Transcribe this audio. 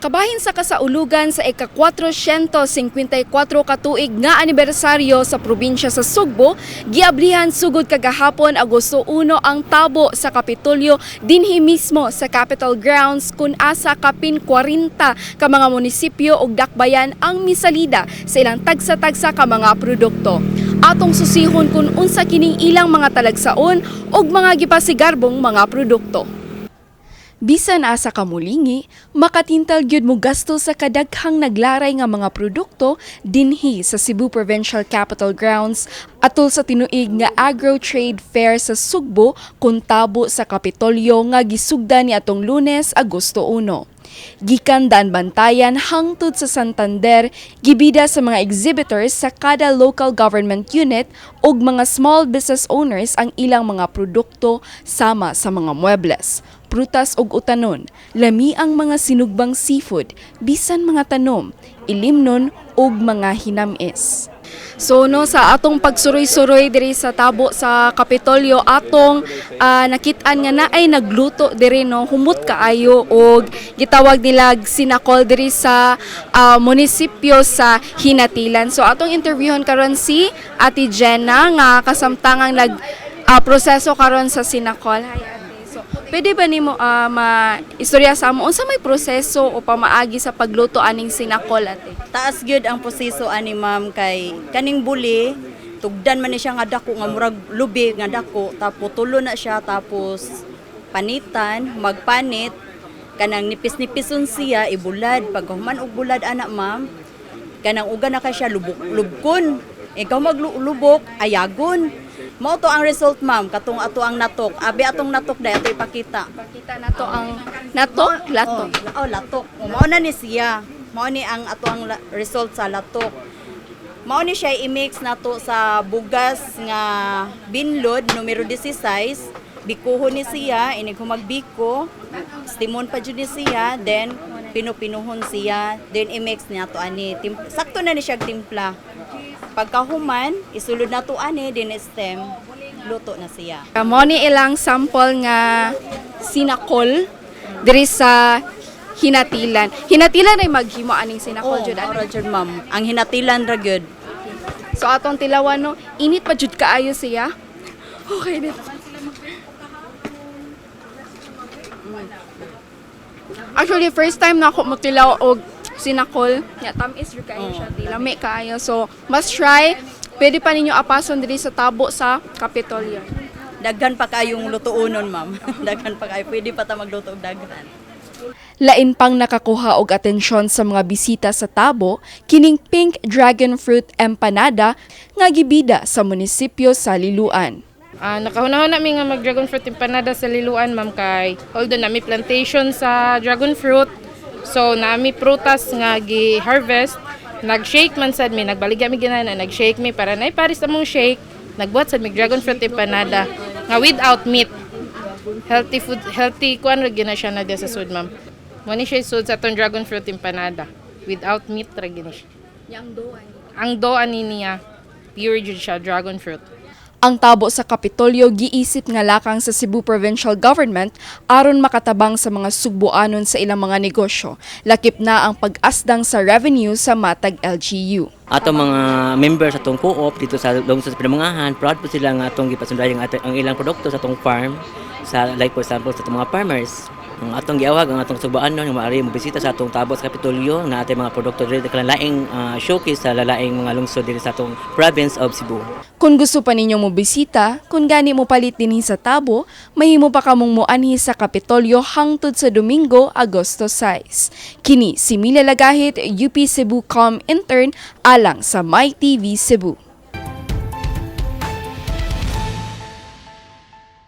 Kabahin sa kasaulugan sa ika-454 katuig nga anibersaryo sa probinsya sa Sugbo, giablihan sugod kagahapon Agosto 1 ang tabo sa Kapitolyo dinhi mismo sa Capitol Grounds kun asa kapin 40 ka mga munisipyo ug dakbayan ang misalida sa ilang tagsa-tagsa ka mga produkto. Atong susihon kung unsa kining ilang mga talagsaon ug mga gipasigarbong mga produkto. Bisan asa ka mulingi, makatintal gyud mo gasto sa kadaghang naglaray nga mga produkto dinhi sa Cebu Provincial Capitol Grounds atol sa tinuig nga Agro Trade Fair sa Sugbo kun tabo sa Kapitolyo nga gisugda ni atong Lunes, Agosto 1. Gikan daan bantayan hangtod sa Santander, gibida sa mga exhibitors sa kada local government unit ug mga small business owners ang ilang mga produkto sama sa mga muebles, prutas ug utanon, lami ang mga sinugbang seafood, bisan mga tanom, ilimnon ug mga hinamis. So no, sa atong pagsuroy-suroy diri sa tabo sa Kapitolyo atong nakit-an nga na ay nagluto diri no, humot kaayo og gitawag nila sinakol diri sa munisipyo sa Hinatilan. So atong interviewon karon si Ate Jenna nga kasamtangang proseso karon sa sinakol. Hi Ate. So pwede ba nimo istorya sa amo unsa may proseso o pamaagi sa pagluto aning sinakol Ate? Taas gyud ang proseso ani ma'am kay kaning buli tugdan man ni siya nga dako nga murag lubi nga dako tapos tulo na siya tapos panitan magpanit kanang nipis-nipison siya ibulad paghuman og bulad ana ma'am kanang uga na ka siya lubkon ikaw maglubok ayagon mao to ang result ma'am katong ato ang natok abi atong natok day ato ipakita Nato ang natok latok. Latok mao na ni siya. Mao ni ang ato ang result sa latok. Mao ni siya i-mix nato sa bugas nga binlod numero 16. Bikuhon ni siya, inig humagbiko, stimon pa jud ni siya, then pinupinuhon siya, then i-mix nato ani. Sakto na ni siya timpla. Pagkahuman, isulod nato ani din stem, luto na siya. Mao ni ilang sample nga sinakol diri sa Hinatilan. Hinatilan ay maghimo aning sinakol jud Ora jud ma'am. Ang hinatilan ra gyud. So atong tilawan no, init pa jud kaayo siya. Okay na. Actually first time na ako magtilaw og sinakol. Ya tamis jud kaayo siya, lami kaayo. So must try. Pwede pa ninyo apason diri sa tabo sa Kapitolyo. Daghan pa kayong lutuonon ma'am. Daghan pa kayo. Pwede pa ta magluto og daghan. Lain pang nakakuha og atensyon sa mga bisita sa tabo, kining pink dragon fruit empanada nga gibida sa munisipyo sa Liloan. Nakahunahon namin nga mag-dragon fruit empanada sa Liloan, ma'am, kay although nami plantation sa dragon fruit, so nami prutas nga gi-harvest, nag-shake man sad mi, nagbaligya mi ginana, nag-shake mi para na iparis among shake, nagbuhat sad mi dragon fruit empanada nga without meat. Healthy food, healthy kuan ra gina siya na sa sud ma'am. Mo ni siya sud sa atong dragon fruit empanada without meat ra gina siya. Ang doan niya pure jud siya dragon fruit. Ang tabo sa Kapitolyo giisip nga lakang sa Cebu Provincial Government aron makatabang sa mga Sugboanon sa ilang mga negosyo. Lakip na ang pag-asdang sa revenue sa matag LGU. Atong mga members atong co-op dito sa lungsod sa Pinamungahan, proud po sila nga atong gipasundayan ang ilang produkto sa atong farm sa like for example sa atong mga farmers. Ang atong giawag ang atong Sugboanon nga maaari mo bisita sa atong tabo sa Kapitolyo na atong mga produkto diri kanang laing showcase sa lalaing mga lungsod diri sa atong province of Cebu. Kung gusto pa ninyong mobisita, kung gani mo palit dinhi sa tabo, mahimo pa kamong moanhi sa Kapitolyo hangtod sa Domingo, Agosto 6. Kini si Mila Lagahit, UP Cebu Com Intern alang sa My TV Cebu.